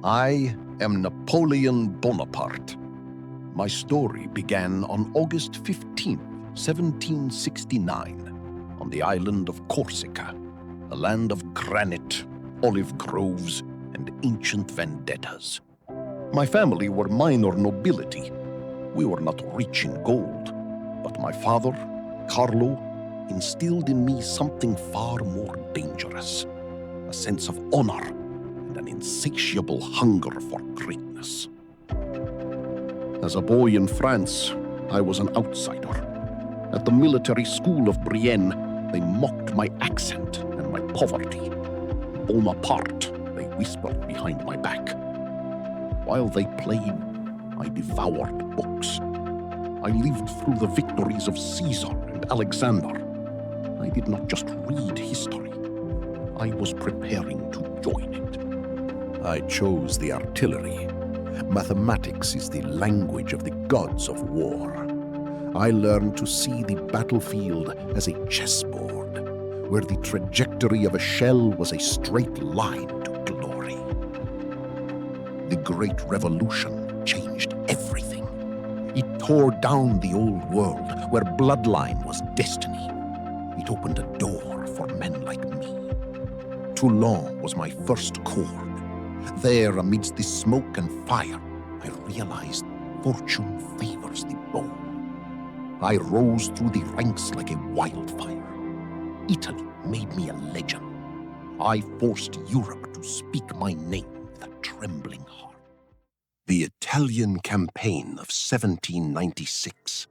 I am Napoleon Bonaparte. My story began on August 15, 1769, on the island of Corsica, a land of granite, olive groves, and ancient vendettas. My family were minor nobility. We were not rich in gold, but my father, Carlo, instilled in me something far more dangerous, a sense of honor and an insatiable hunger for greatness. As a boy in France, I was an outsider. At the military school of Brienne, they mocked my accent and my poverty. Bonaparte, they whispered behind my back. While they played, I devoured books. I lived through the victories of Caesar and Alexander. I did not just read history. I was preparing to join it. I chose the artillery. Mathematics is the language of the gods of war. I learned to see the battlefield as a chessboard, where the trajectory of a shell was a straight line to glory. The Great Revolution changed everything. It tore down the old world where bloodline was destiny. It opened a door for men like me. Toulon was my first chord. There, amidst the smoke and fire, I realized fortune favors the bold. I rose through the ranks like a wildfire. Italy made me a legend. I forced Europe to speak my name with a trembling heart. The Italian campaign of 1796.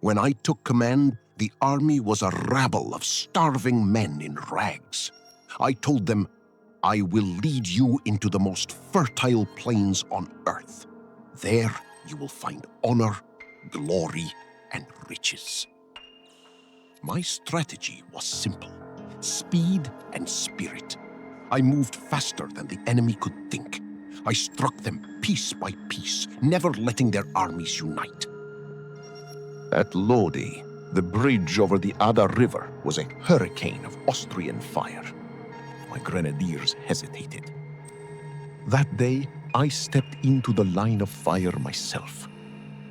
When I took command, the army was a rabble of starving men in rags. I told them, I will lead you into the most fertile plains on earth. There you will find honor, glory, and riches. My strategy was simple: speed and spirit. I moved faster than the enemy could think. I struck them piece by piece, never letting their armies unite. At Lodi, the bridge over the Adda River was a hurricane of Austrian fire. My grenadiers hesitated. That day, I stepped into the line of fire myself.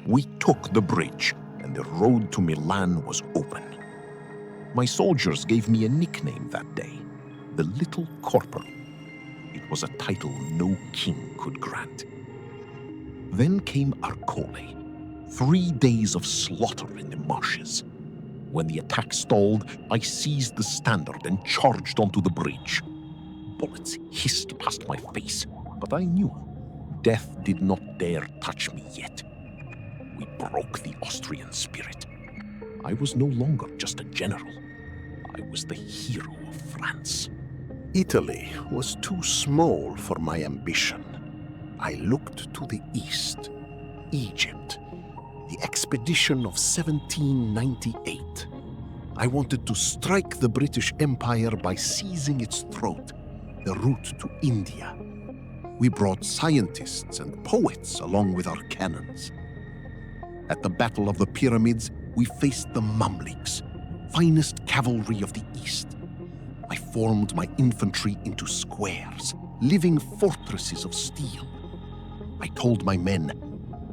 We took the bridge, and the road to Milan was open. My soldiers gave me a nickname that day, the Little Corporal. It was a title no king could grant. Then came Arcole, 3 days of slaughter in the marshes. When the attack stalled, I seized the standard and charged onto the bridge. Bullets hissed past my face, but I knew death did not dare touch me yet. We broke the Austrian spirit. I was no longer just a general. I was the hero of France. Italy was too small for my ambition. I looked to the east. Egypt, the expedition of 1798. I wanted to strike the British Empire by seizing its throat, the route to India. We brought scientists and poets along with our cannons. At the Battle of the Pyramids, we faced the Mamluks, finest cavalry of the East. I formed my infantry into squares, living fortresses of steel. I told my men,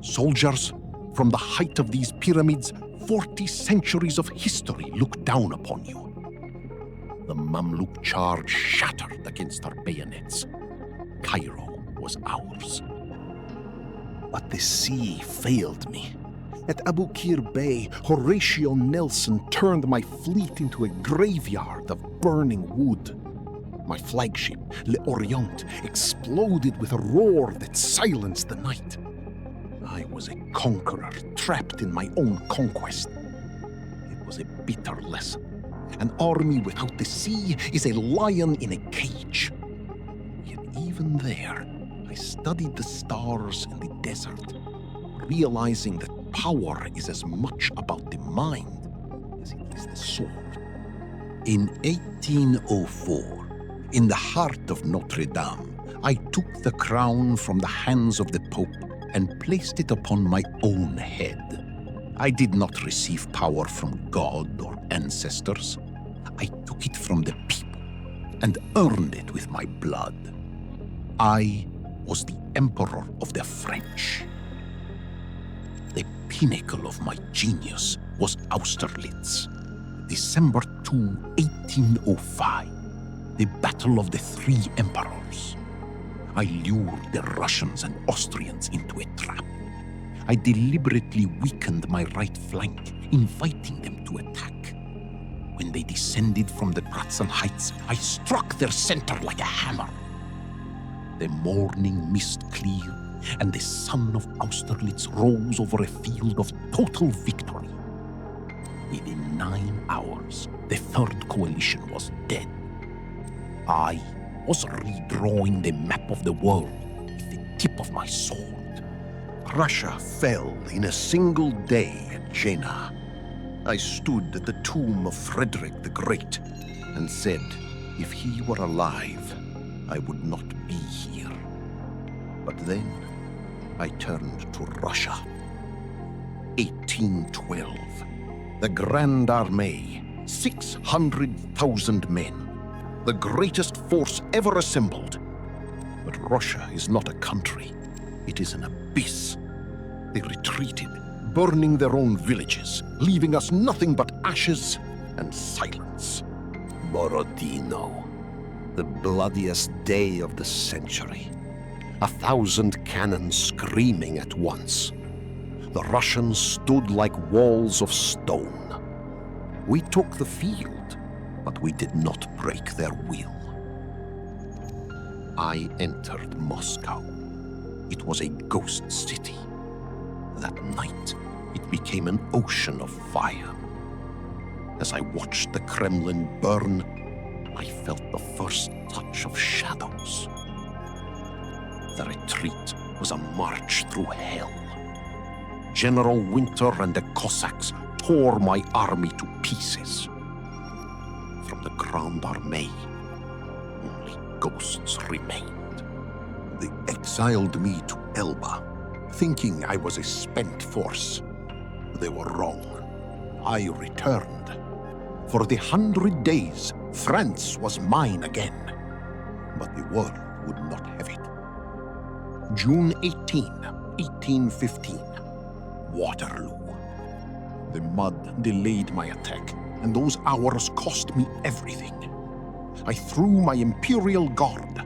soldiers, from the height of these pyramids, 40 centuries of history look down upon you. The Mamluk charge shattered against our bayonets. Cairo was ours. But the sea failed me. At Abu Qir Bay, Horatio Nelson turned my fleet into a graveyard of burning wood. My flagship, L'Orient, exploded with a roar that silenced the night. I was a conqueror trapped in my own conquest. It was a bitter lesson. An army without the sea is a lion in a cage. Yet even there, I studied the stars in the desert, realizing that power is as much about the mind as it is the sword. In 1804, in the heart of Notre Dame, I took the crown from the hands of the Pope and placed it upon my own head. I did not receive power from God or ancestors. I took it from the people and earned it with my blood. I was the Emperor of the French. The pinnacle of my genius was Austerlitz, December 2, 1805, the Battle of the Three Emperors. I lured the Russians and Austrians into a trap. I deliberately weakened my right flank, inviting them to attack. When they descended from the Pratzen heights, I struck their center like a hammer. The morning mist cleared, and the sun of Austerlitz rose over a field of total victory. Within 9 hours, the Third Coalition was dead. I was redrawing the map of the world with the tip of my sword. Russia fell in a single day at Jena. I stood at the tomb of Frederick the Great and said, if he were alive, I would not be here. But then I turned to Russia. 1812. The Grand Armée, 600,000 men. The greatest force ever assembled. But Russia is not a country. It is an abyss. They retreated, burning their own villages, leaving us nothing but ashes and silence. Borodino, the bloodiest day of the century. 1,000 cannons screaming at once. The Russians stood like walls of stone. We took the field, but we did not break their will. I entered Moscow. It was a ghost city. That night, it became an ocean of fire. As I watched the Kremlin burn, I felt the first touch of shadows. The retreat was a march through hell. General Winter and the Cossacks tore my army to pieces. From the Grand Armée, only ghosts remained. They exiled me to Elba, thinking I was a spent force. They were wrong. I returned. For the 100 days, France was mine again. But the world would not have it. June 18, 1815. Waterloo. The mud delayed my attack, and those hours cost me everything. I threw my Imperial Guard,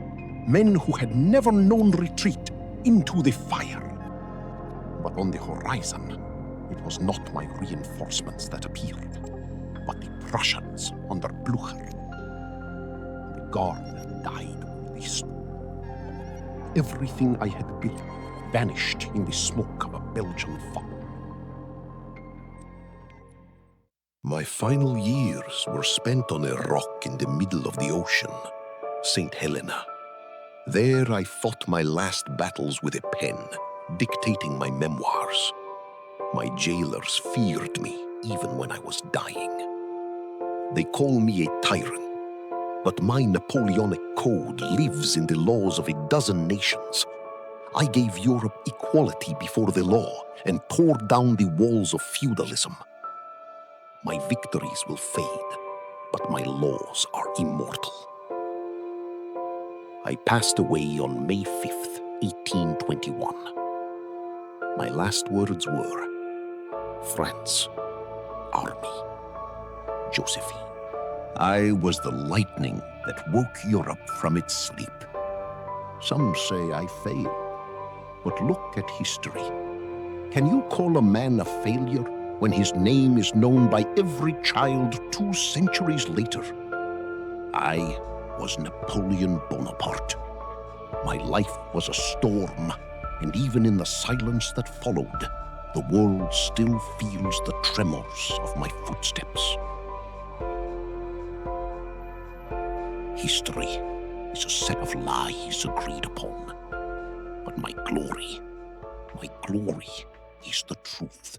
men who had never known retreat, into the fire. But on the horizon, it was not my reinforcements that appeared, but the Prussians under Blücher. The Guard died where they stood. Everything I had built vanished in the smoke of a Belgian fire. My final years were spent on a rock in the middle of the ocean, St. Helena. There I fought my last battles with a pen, dictating my memoirs. My jailers feared me even when I was dying. They call me a tyrant, but my Napoleonic code lives in the laws of a dozen nations. I gave Europe equality before the law and tore down the walls of feudalism. My victories will fade, but my laws are immortal. I passed away on May 5th, 1821. My last words were, France, Army, Josephine. I was the lightning that woke Europe from its sleep. Some say I failed, but look at history. Can you call a man a failure when his name is known by every child 2 centuries later? I was Napoleon Bonaparte. My life was a storm, and even in the silence that followed, the world still feels the tremors of my footsteps. History is a set of lies agreed upon, but my glory is the truth.